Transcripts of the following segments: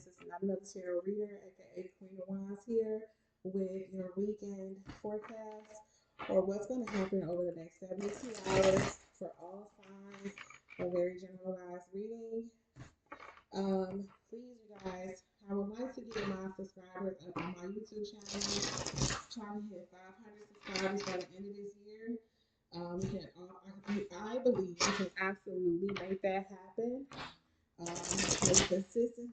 This is not another tarot reader, aka Queen of Wands here with your weekend forecast or what's going to happen over the next 72 hours for all signs. A very generalized reading. Please, you guys, I would like to get my subscribers up on my YouTube channel. Trying to hit 500 subscribers by the end of this year. I believe we can absolutely make that happen. With consistency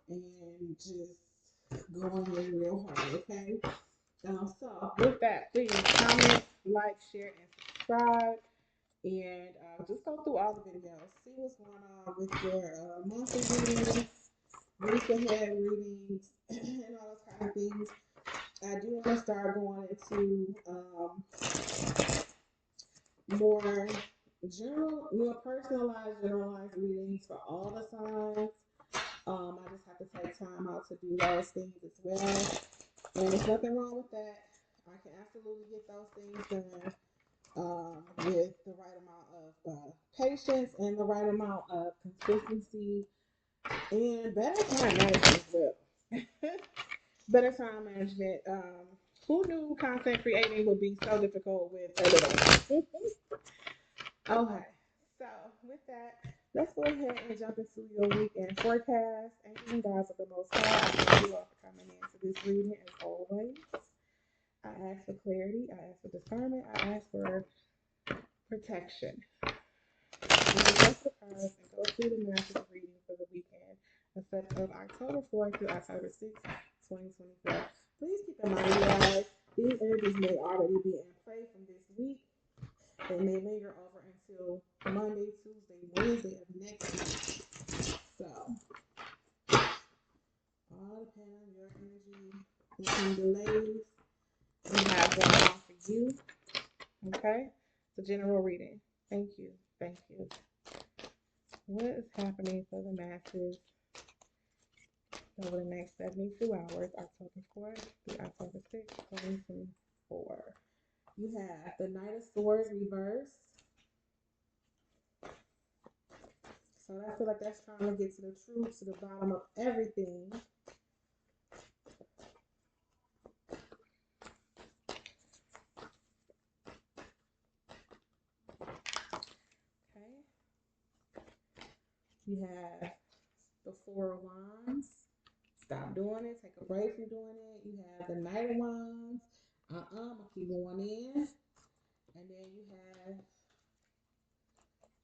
and just going in real hard, okay? So with that, please comment, like, share, and subscribe. And just go through all the videos. See what's going on with your monthly readings, week ahead readings, and all those kind of things. I do want to start going into more general, more personalized, generalized readings for all the signs. I just have to take time out to do those things as well. And there's nothing wrong with that. I can absolutely get those things done with the right amount of patience and the right amount of consistency and better time management as well. Better time management. Who knew content creating would be so difficult with a little? Okay, so with that, let's go ahead and jump into your weekend forecast. Angels and guides of the Most High, I thank you all for coming into this reading as always. I ask for clarity, I ask for discernment, I ask for protection. And adjust the cards and go through the message reading for the weekend, effective October 4th through October 6th, 2024. Please keep in mind, guys, these energies may already be in play from this week. They may linger over until Monday, Tuesday, Wednesday of next week. So, all depends on your energy and some delays we have going on for you. Okay? It's a general reading. Thank you. Thank you. What is happening for the masses over the next 72 hours, October 4th through October 6th, 2024? You have the Knight of Swords reversed. So I feel like that's trying to get to the truth, to the bottom of everything. Okay. You have the Four of Wands. Stop doing it. Take a break from doing it. You have the Knight of Wands. I'm going to keep going in. And then you have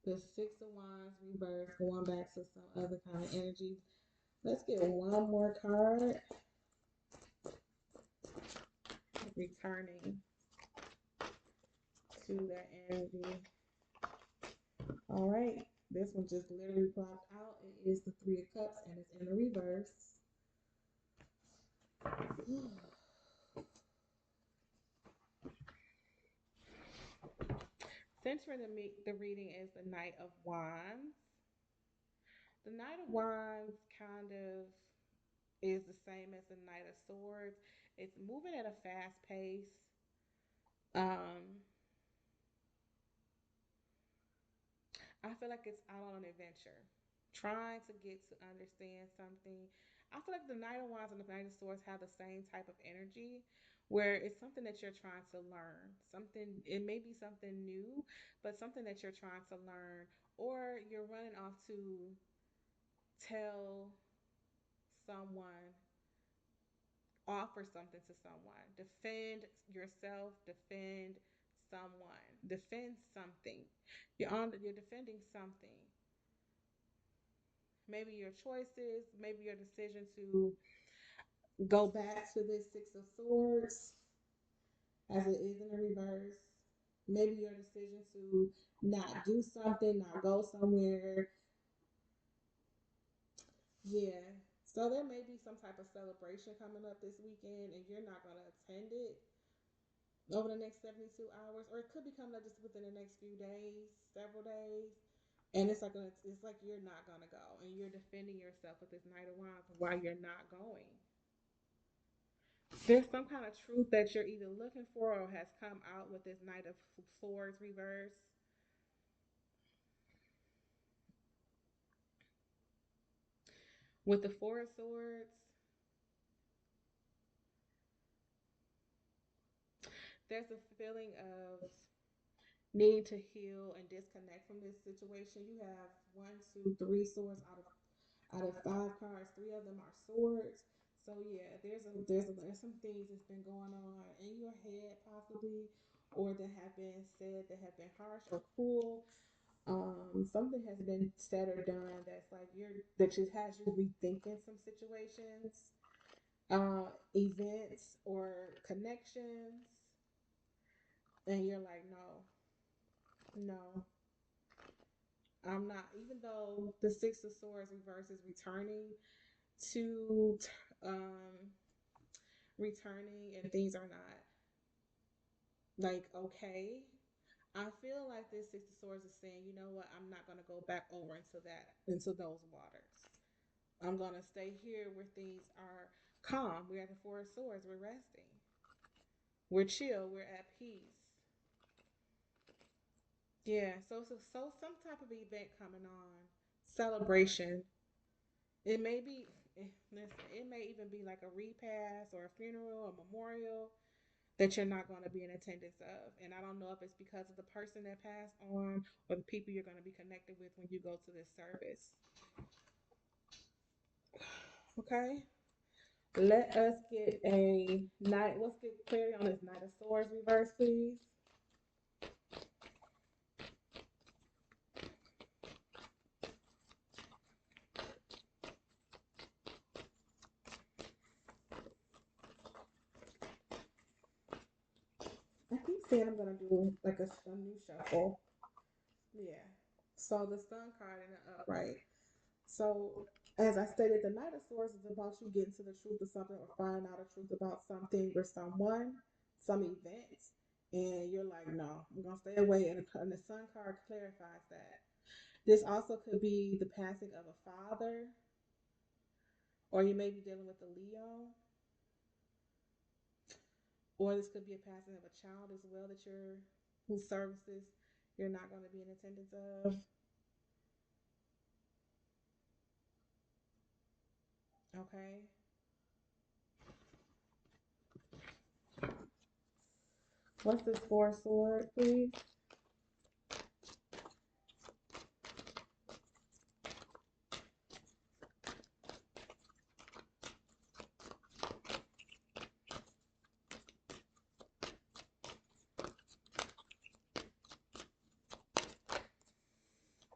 the Six of Wands reversed, going back to some other kind of energy. Let's get one more card. Returning to that energy. All right. This one just literally popped out. It is the Three of Cups and it's in the reverse. Centering the reading is the Knight of Wands. The Knight of Wands kind of is the same as the Knight of Swords. It's moving at a fast pace. I feel like it's out on an adventure, trying to get to understand something. I feel like the Knight of Wands and the Knight of Swords have the same type of energy, where it's something that you're trying to learn. Something, it may be something new, but something that you're trying to learn, or you're running off to tell someone, offer something to someone, defend yourself, defend someone, defend something. You're defending something. Maybe your choices, maybe your decision to go back to this Six of Swords as it is in the reverse. Maybe your decision to not do something, not go somewhere. Yeah. So there may be some type of celebration coming up this weekend and you're not going to attend it over the next 72 hours, or it could be coming up just within the next few days, several days. And it's like you're not gonna go, and you're defending yourself with this Knight of Wands while you're not going. There's some kind of truth that you're either looking for or has come out with this Knight of Swords reverse. With the Four of Swords, there's a feeling of needing to heal and disconnect from this situation. You have one, two, three swords out of five cards. Three of them are swords. So yeah, there's some things that's been going on in your head possibly, or that have been said that have been harsh or cruel. Something has been said or done that's like that just has you rethinking some situations, events or connections, and you're like, no, no, I'm not. Even though the Six of Swords reverse is to um returning and things are not like okay. I feel like this Six of Swords is saying, you know what, I'm not gonna go back over into those waters. I'm gonna stay here where things are calm. We're at the Four of Swords, we're resting. We're chill, we're at peace. Yeah, so some type of event coming on. Celebration. It may be listen, it may even be like a repast or a funeral, a memorial that you're not going to be in attendance of. And I don't know if it's because of the person that passed on or the people you're going to be connected with when you go to this service. Okay? Let us get a night. Let's get clarity on this Knight of Swords reverse, please. I keep saying I'm gonna do like a new shuffle. Yeah. So the Sun card in the upright. So as I stated, the Knight of Swords is about you getting to the truth of something or finding out the truth about something or someone, some events, and you're like, no, I'm gonna stay away. And the Sun card clarifies that. This also could be the passing of a father, or you may be dealing with a Leo, or this could be a passing of a child as well that you're whose services you're not going to be in attendance of. Okay. What's this Four Sword, please?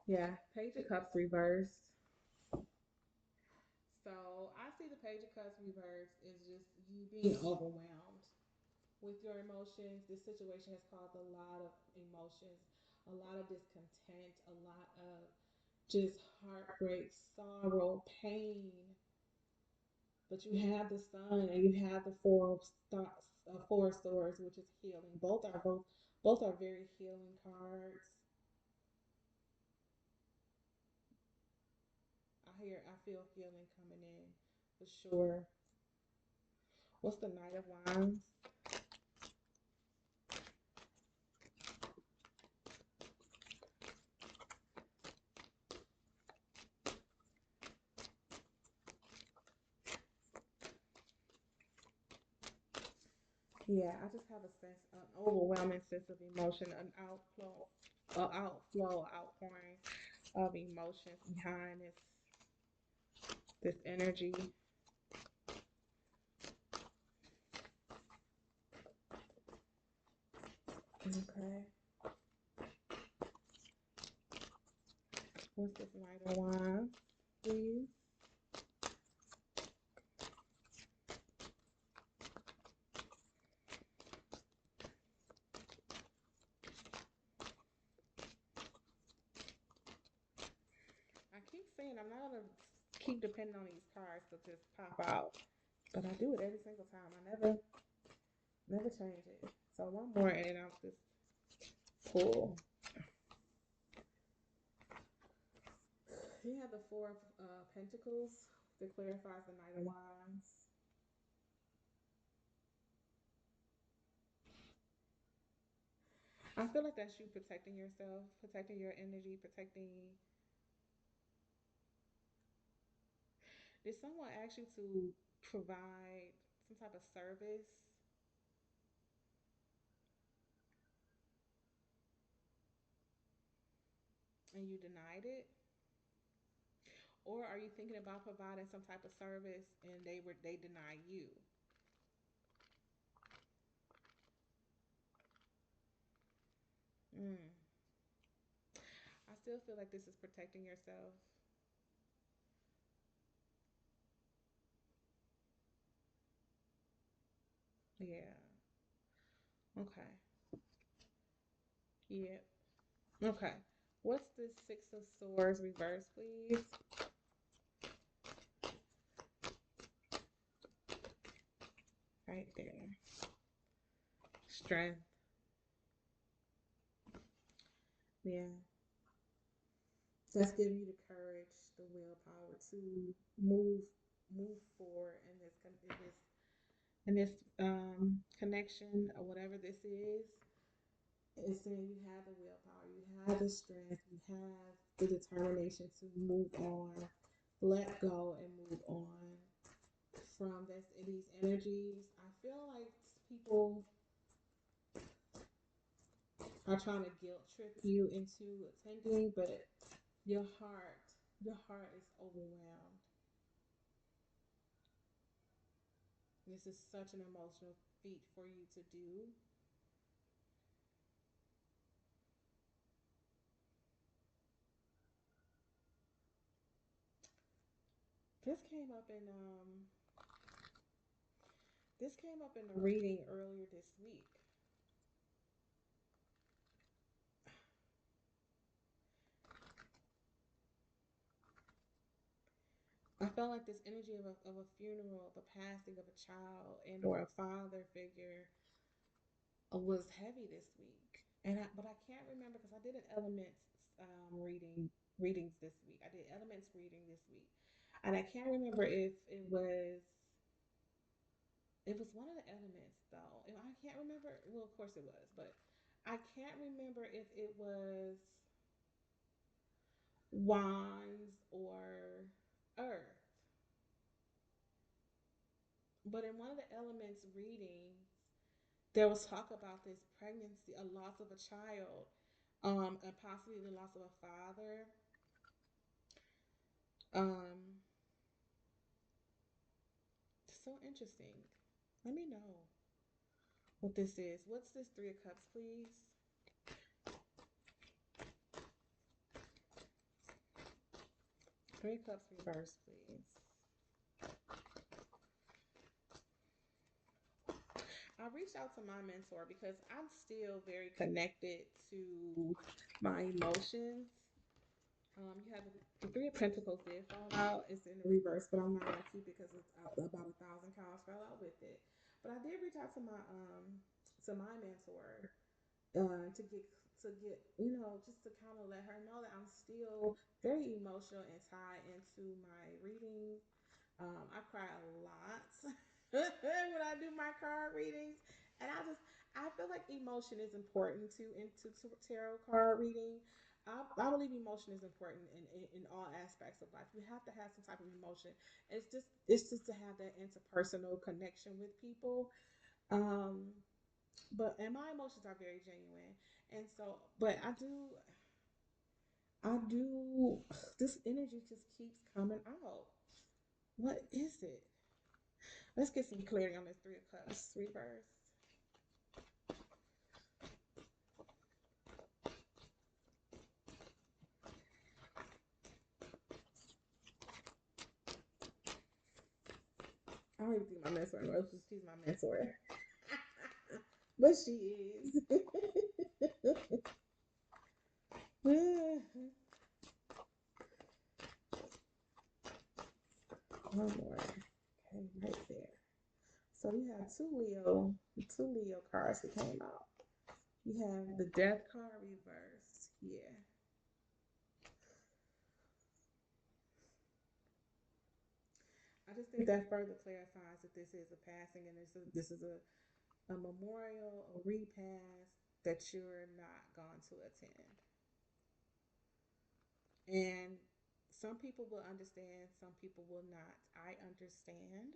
Yeah, Page of Cups reversed. So I see the Page of Cups reversed is just you being overwhelmed with your emotions. This situation has caused a lot of emotions, a lot of discontent, a lot of just heartbreak, sorrow, pain. But you have the Sun and you have the Four of Swords, which is healing. Both are very healing cards. I feel healing coming in for sure. What's the Knight of Wands? Yeah, I just have an overwhelming sense of emotion, outpouring of emotions behind this energy. Okay. What's this Knight of Wands, please? I keep saying I'm not gonna keep depending on these cards to just pop out, but I do it every single time. I never change it. So one more and then I'll just pull. You have the Four of Pentacles that clarifies the Knight of Wands. I feel like that's you protecting yourself, protecting your energy, protecting. Did someone ask you to provide some type of service and you denied it? Or are you thinking about providing some type of service and they deny you? Mm. I still feel like this is protecting yourself. Yeah. Okay. Yeah. Okay. What's the Six of Swords reverse, please? Right there. Strength. Yeah. That's giving you the courage, the willpower to move move forward in this connection or whatever this is. It's saying you have the willpower, you have the strength, you have the determination to move on, let go, and move on from these energies. I feel like people are trying to guilt trip you into attending, but your heart, your heart is overwhelmed. This is such an emotional feat for you to do. This came up in this came up in the reading earlier this week. I felt like this energy of a funeral, the passing of a child and or a father figure was heavy this week. But I can't remember because I did an elements readings this week. I did elements reading this week, and I can't remember if it was one of the elements though. And I can't remember. Well, of course it was, but I can't remember if it was wands or earth. But in one of the elements readings, there was talk about this pregnancy, a loss of a child, and possibly the loss of a father. Um, so interesting. Let me know what this is. What's this Three of Cups, please? Three of Cups reverse, please. I reached out to my mentor because I'm still very connected to my emotions. You have the Three of Pentacles did fall out. It's in the reverse, but I'm not gonna keep it because it's about 1,000 cows fell out with it. But I did reach out to my mentor to get just to kind of let her know that I'm still very emotional and tied into my readings. I cry a lot when I do my card readings, and I feel like emotion is important to tarot card reading. I believe emotion is important in all aspects of life. You have to have some type of emotion. It's just to have that interpersonal connection with people. Um, and my emotions are very genuine, and so but I do this energy just keeps coming out. What is it? Let's get some clarity on this Three of Cups reverse. I don't even think my mentor knows she's my mentor. But she is. One more. Okay, right there. So you have two Leo cards that came out. You have the Death card reverse. Yeah. I just think that further clarifies that this is a passing and this is a memorial, a repast that you're not going to attend. And Some people will understand, some people will not. I understand.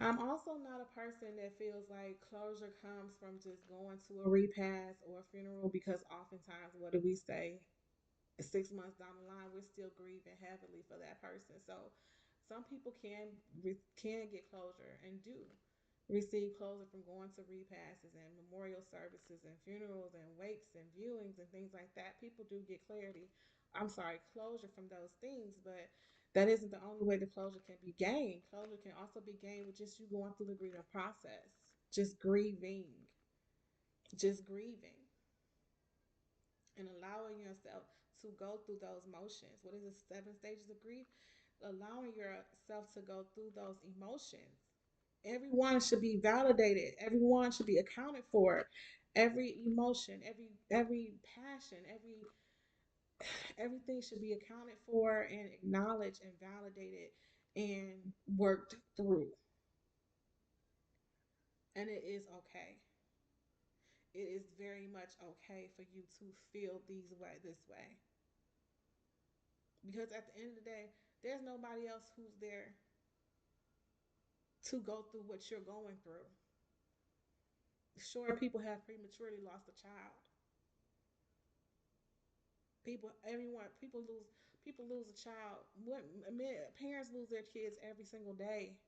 I'm also not a person that feels like closure comes from just going to a repast or a funeral, because oftentimes, what do we say? 6 months down the line, we're still grieving heavily for that person. So some people can get closure and do receive closure from going to repasses and memorial services and funerals and wakes and viewings and things like that. People do get clarity. I'm sorry, closure from those things, but that isn't the only way the closure can be gained. Closure can also be gained with just you going through the grieving process, just grieving, just grieving, and allowing yourself to go through those motions. What is it, 7 stages of grief? Allowing yourself to go through those emotions. Everyone should be validated. Everyone should be accounted for. Every emotion, every passion, everything should be accounted for and acknowledged and validated and worked through. And it is okay. It is very much okay for you to feel this way. Because at the end of the day, there's nobody else who's there to go through what you're going through. Sure, people have prematurely lost a child. People lose a child. Parents lose their kids every single day.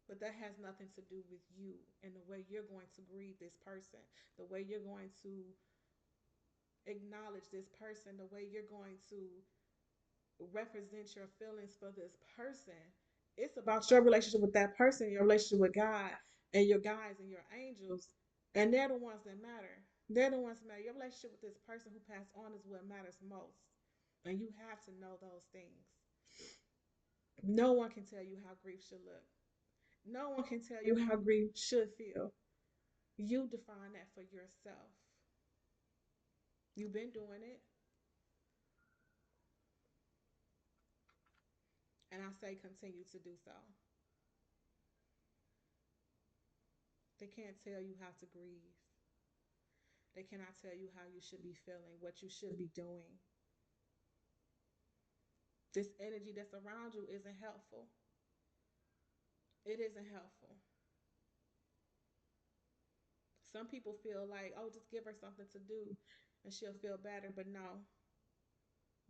But that has nothing to do with you and the way you're going to grieve this person, the way you're going to acknowledge this person, the way you're going to represent your feelings for this person. It's about your relationship with that person, your relationship with God, and your guides and your angels. And they're the ones that matter. They're the ones that matter. Your relationship with this person who passed on is what matters most. And you have to know those things. No one can tell you how grief should look. No one can tell you how grief should feel. You define that for yourself. You've been doing it. And I say continue to do so. They can't tell you how to grieve. They cannot tell you how you should be feeling, what you should be doing. This energy that's around you isn't helpful. It isn't helpful. Some people feel like, oh, just give her something to do and she'll feel better. But no,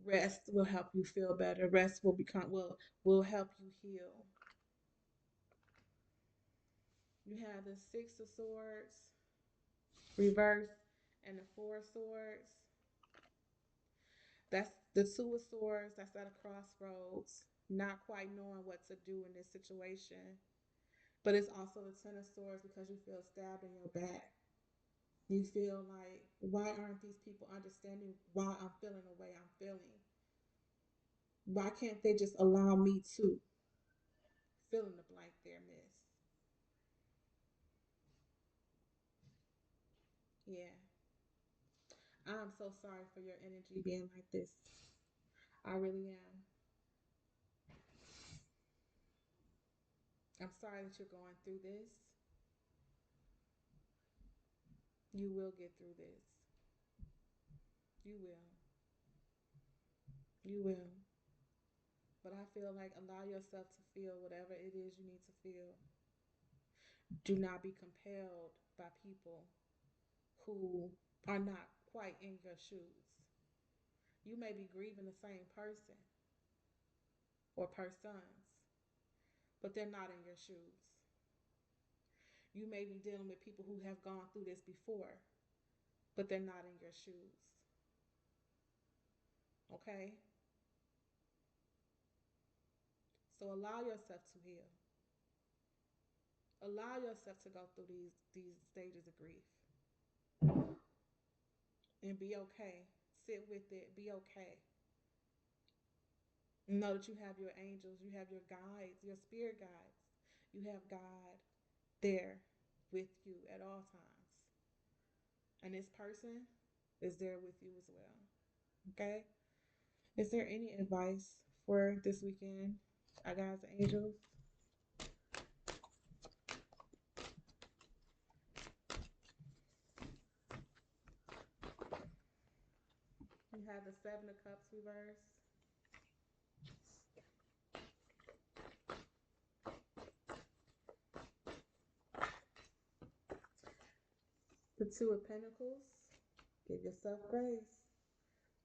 rest will help you feel better. Rest will help you heal. You have the Six of Swords reversed and the Four of Swords. That's the Two of Swords. That's at a crossroads, not quite knowing what to do in this situation. But it's also the Ten of Swords because you feel stabbed in your back. You feel like, why aren't these people understanding why I'm feeling the way I'm feeling? Why can't they just allow me to fill in the blank there, miss? Yeah. I'm so sorry for your energy being like this. I really am. I'm sorry that you're going through this. You will get through this. You will. You will. But I feel like allow yourself to feel whatever it is you need to feel. Do not be compelled by people who are not quite in your shoes. You may be grieving the same person or persons, but they're not in your shoes. You may be dealing with people who have gone through this before, but they're not in your shoes. Okay? So allow yourself to heal. Allow yourself to go through these stages of grief and be okay. Sit with it. Be okay. Know that you have your angels, you have your guides, your spirit guides. You have God there with you at all times. And this person is there with you as well. Okay? Is there any advice for this weekend, our guys and angels? have the Seven of Cups reverse. The Two of Pentacles. Give yourself grace.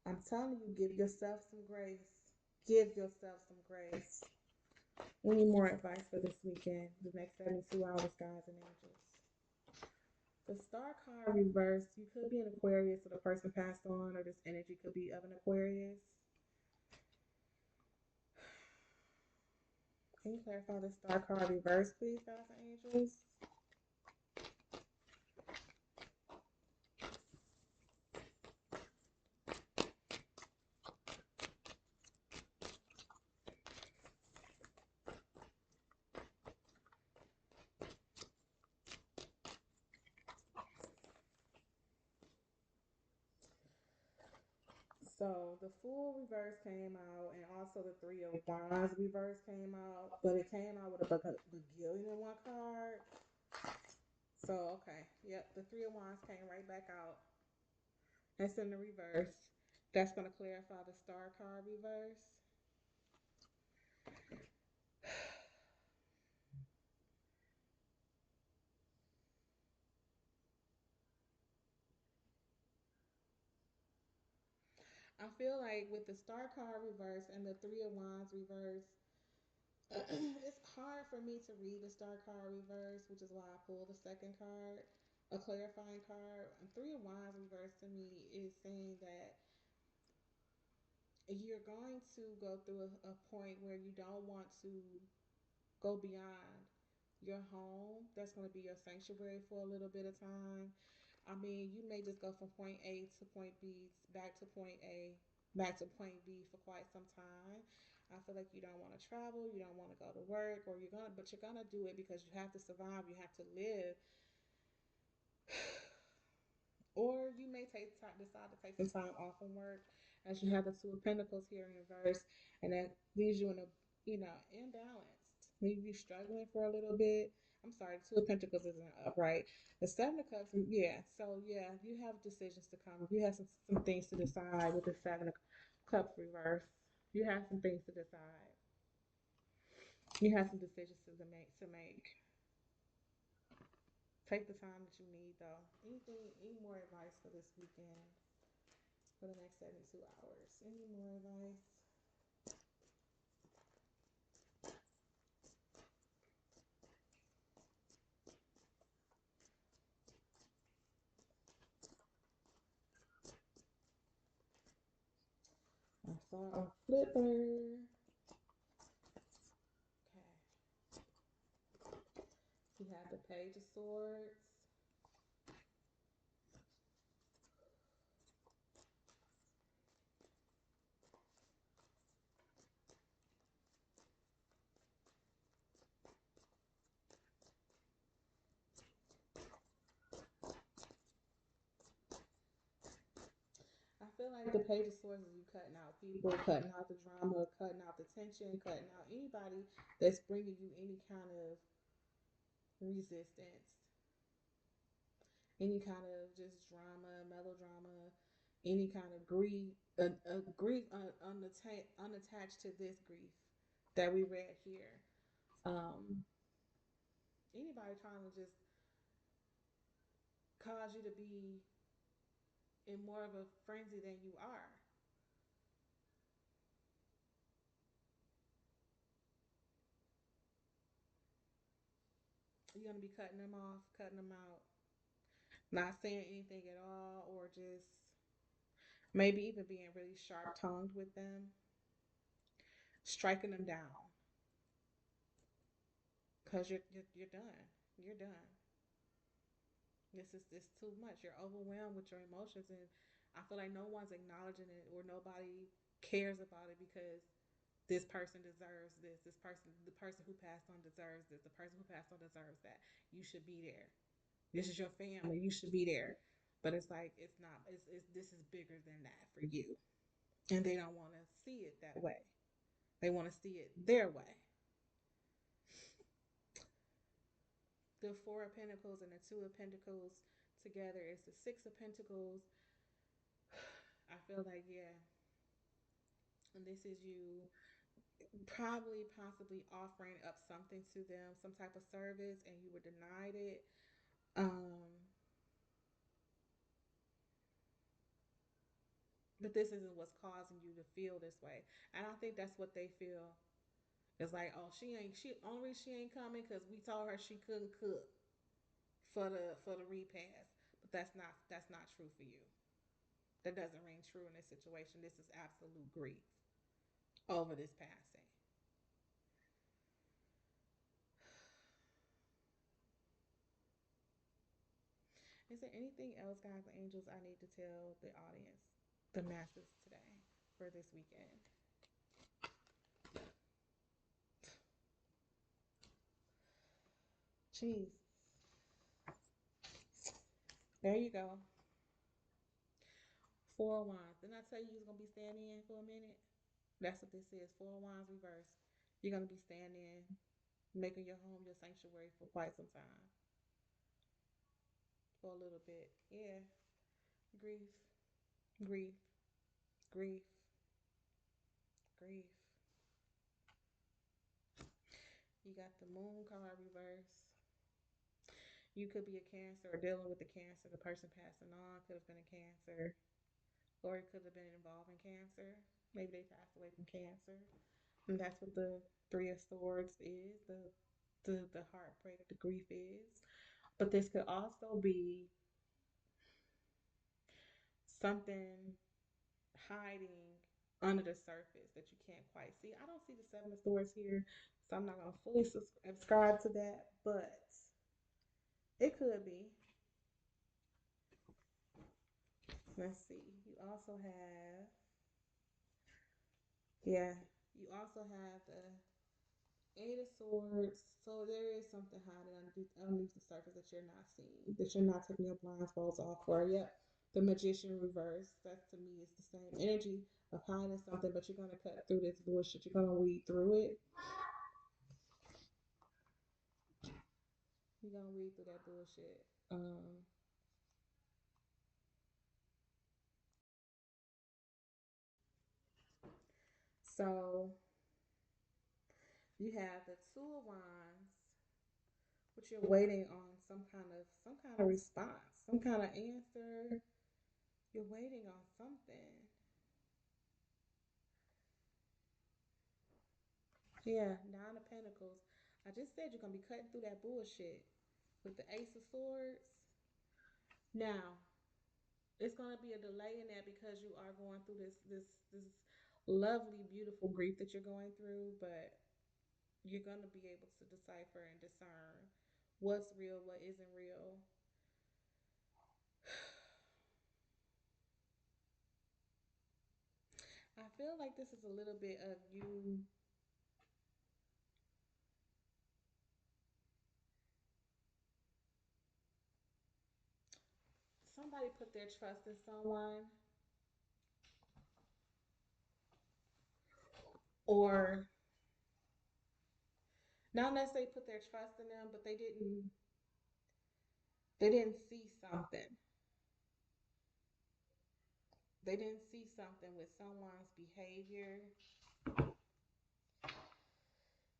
I'm telling you, give yourself some grace. Give yourself some grace. We need more advice for this weekend, the next 72 hours, guys and angels. The Star card reversed. You could be an Aquarius, so the person passed on, or this energy could be of an Aquarius. Can you clarify the Star card reverse, please, guys and angels? So the Fool reverse came out, and also the Three of Wands reverse came out, but it came out with a bagillion in one card. So okay, yep, the Three of Wands came right back out. That's in the reverse. That's going to clarify the Star card reverse. I feel like with the Star card reverse and the Three of Wands reverse, it's hard for me to read the Star card reverse, which is why I pulled the second card, a clarifying card. And Three of Wands reverse to me is saying that you're going to go through a point where you don't want to go beyond your home. That's going to be your sanctuary for a little bit of time. I mean, you may just go from point A to point B, back to point A, back to point B for quite some time. I feel like you don't want to travel, you don't want to go to work, or but you're gonna do it because you have to survive, you have to live. Or you may decide to take some time off from work, as you have the Two of Pentacles here in reverse, and that leaves you in a imbalanced, leave you struggling for a little bit. I'm sorry, the Two of Pentacles isn't upright. The Seven of Cups, yeah. So yeah, you have decisions to come. You have some things to decide with the Seven of Cups reverse. You have some things to decide. You have some decisions to make. Take the time that you need, though. Any more advice for this weekend? For the next 72 hours. Any more advice? I saw a flipper. Okay. You have the Page of Swords. I feel like the Page of Swords is you cutting out people, cutting out the drama, cutting out the tension, cutting out anybody that's bringing you any kind of resistance, any kind of just drama, melodrama, any kind of grief, grief unattached to this grief that we read here. Um, Anybody trying to just cause you to be in more of a frenzy than you are. You're gonna be cutting them off, cutting them out, not saying anything at all, or just maybe even being really sharp tongued with them, striking them down because you're done. You're done. This too much. You're overwhelmed with your emotions, and I feel like no one's acknowledging it or nobody cares about it because this person deserves this. The person who passed on deserves this. The person who passed on deserves that. You should be there. This is your family. You should be there. But it's like it's not. This is bigger than that for you, and they don't want to see it that way. They want to see it their way. The Four of Pentacles and the Two of Pentacles together is the Six of Pentacles. I feel like, yeah, And this is you probably possibly offering up something to them, some type of service, and you were denied it. But this isn't what's causing you to feel this way. And I think that's what they feel. It's like, oh, she only reason she ain't coming because we told her she couldn't cook for the repast. But that's not true for you. That doesn't ring true in this situation. This is absolute grief over this passing. Is there anything else, guys, angels, I need to tell the audience, the masses today for this weekend? Jeez. There you go. Four of Wands. Didn't I tell you was gonna be standing in for a minute? That's what this is. Four of Wands reverse. You're gonna be standing in, making your home your sanctuary for quite some time. For a little bit. Yeah. Grief. Grief. Grief. Grief. You got the moon card reverse. You could be a cancer or dealing with the cancer. The person passing on could have been a cancer. Or it could have been involved in cancer. Maybe they passed away from cancer. And that's what the Three of Swords is, the heartbreak, the grief is. But this could also be something hiding under the surface that you can't quite see. I don't see the Seven of Swords here, so I'm not going to fully subscribe to that, but it could be. Let's see. You also have, yeah, you also have the Eight of Swords. So there is something hiding underneath the surface that you're not seeing, that you're not taking your blindfolds off for. Yep. The Magician reverse. That to me is the same energy of hiding something, but you're gonna cut through this bullshit. You're gonna weed through it. You're gonna weed through that bullshit. So you have the Two of Wands, which you're waiting on some kind of response, some kind of answer. You're waiting on something. Yeah, Nine of Pentacles. I just said you're gonna be cutting through that bullshit with the Ace of Swords. Now, it's gonna be a delay in that because you are going through this lovely, beautiful grief that you're going through, but you're gonna be able to decipher and discern what's real, what isn't real. I feel like this is a little bit of you. Somebody put their trust in someone, or not necessarily put their trust in them, but they didn't see something. They didn't see something with someone's behavior.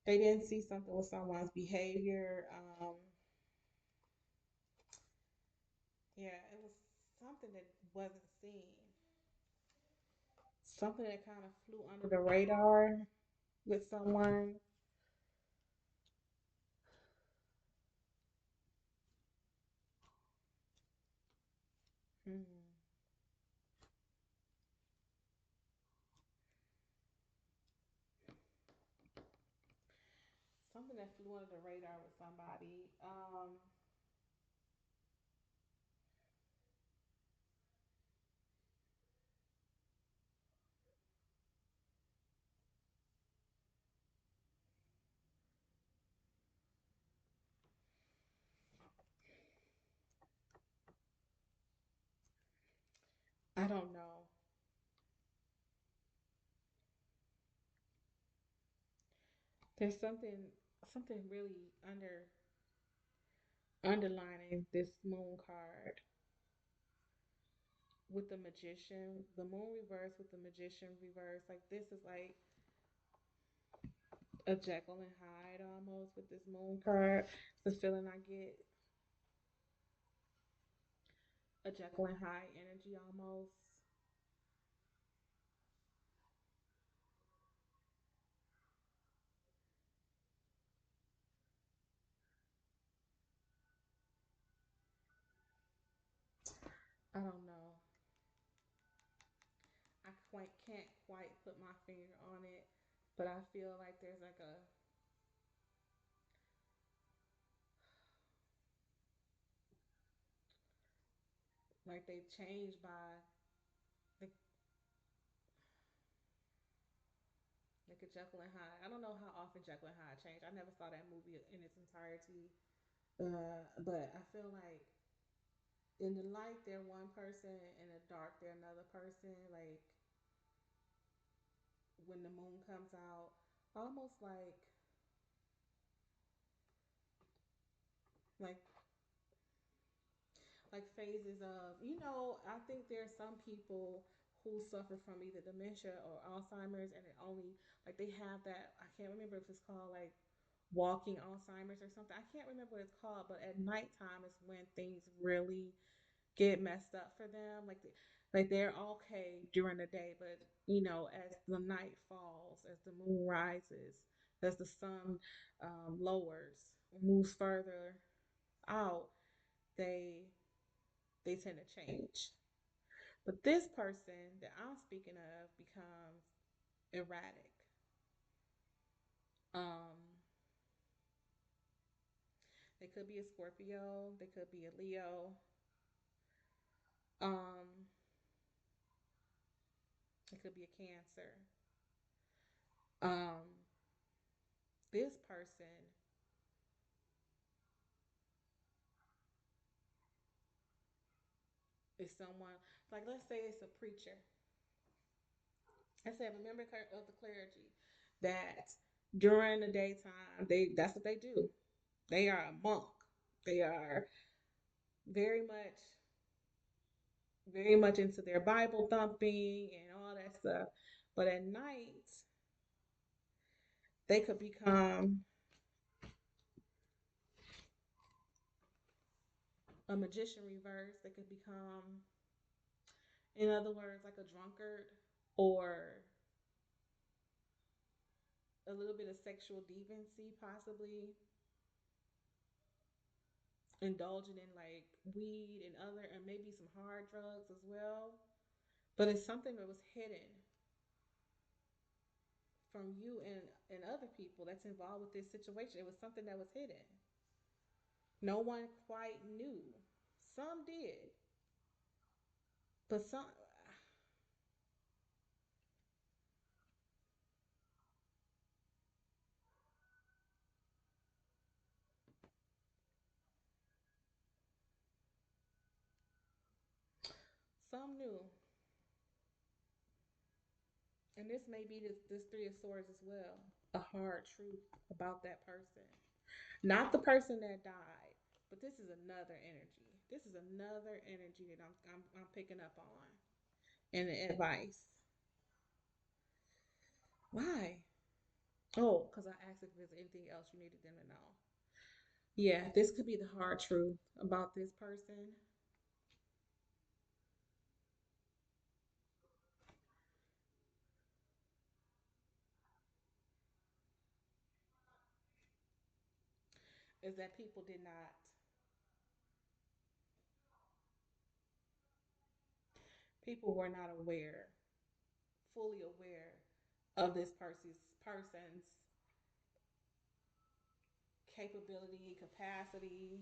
They didn't see something with someone's behavior. Yeah, it was something that wasn't seen. Something that kind of flew under the radar with someone. Hmm. Something that flew under the radar with somebody. I don't know. There's something really underlining this moon card. with the magician, the moon reverse with the magician reverse. Like this is like a Jekyll and Hyde almost with this moon card. The feeling I get a Jekyll and Hyde energy almost. I don't know. I quite can't quite put my finger on it, but I feel like there's like they've changed by the like a Jekyll and Hyde. I don't know how often Jekyll and Hyde changed. I never saw that movie in its entirety. But I feel like in the light they're one person, in the dark they're another person. Like when the moon comes out, almost like like phases of I think there's some people who suffer from either dementia or Alzheimer's, and it only like they have that. I can't remember if it's called like walking Alzheimer's or something. I can't remember what it's called, but at nighttime is when things really get messed up for them. Like they're okay during the day, but as the night falls, as the moon rises, as the sun lowers, moves further out, they they tend to change. But this person that I'm speaking of becomes erratic. Um, they could be a Scorpio, they could be a Leo, um, it could be a Cancer. Um, this person is someone like let's say it's a preacher. I said a member of the clergy that during the daytime that's what they do. They are a monk. They are very much very much into their Bible thumping and all that stuff. But at night, they could become a magician reverse. They could become, in other words, like a drunkard or a little bit of sexual deviancy, possibly indulging in like weed and other, and maybe some hard drugs as well. But it's something that was hidden from you and other people that's involved with this situation. It was something that was hidden. No one quite knew. Some did, but some knew. And this may be this Three of Swords as well. A hard truth about that person. Not the person that died, but this is another energy. This is another energy that I'm picking up on. And the advice. Why? Oh, because I asked if there's anything else you needed them to know. Yeah, this could be the hard truth about this person is that people were not aware, fully aware of this person's capability, capacity.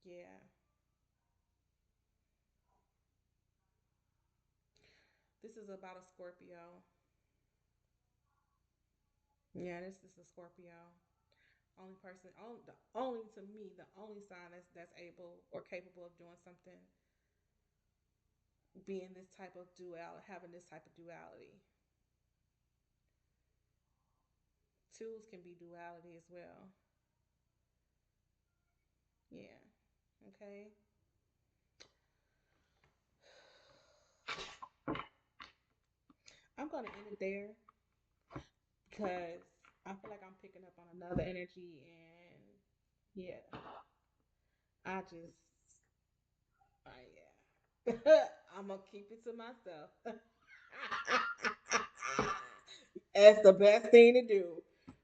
Yeah, this is about a Scorpio. Yeah, this is a Scorpio. Only person, only to me, the only sign that's able or capable of doing something, being this type of duality, having this type of duality. Twos can be duality as well. Yeah. Okay. I'm gonna end it there because I feel like I'm picking up on another energy, and yeah, I just, yeah, I'm gonna keep it to myself. That's the best thing to do.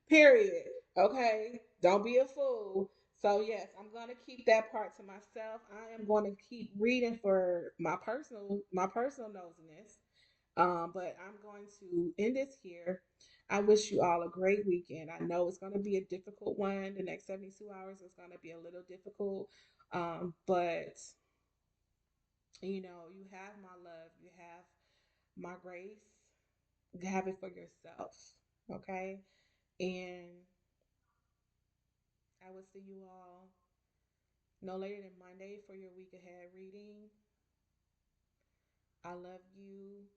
Period. Okay. Don't be a fool. So yes, I'm gonna keep that part to myself. I am going to keep reading for my personal nosiness. But I'm going to end this here. I wish you all a great weekend. I know it's going to be a difficult one. The next 72 hours is going to be a little difficult. But you have my love, you have my grace. Have it for yourself. Okay. And I will see you all no later than Monday for your week ahead reading. I love you.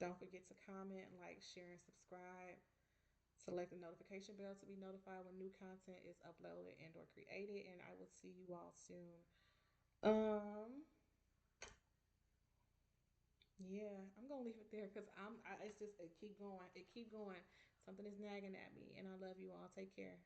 Don't forget to comment, like, share, and subscribe. Select the notification bell to be notified when new content is uploaded and or created. And I will see you all soon. Um, yeah, I'm gonna leave it there because it's just it keep going. It keep going. Something is nagging at me, and I love you all. Take care.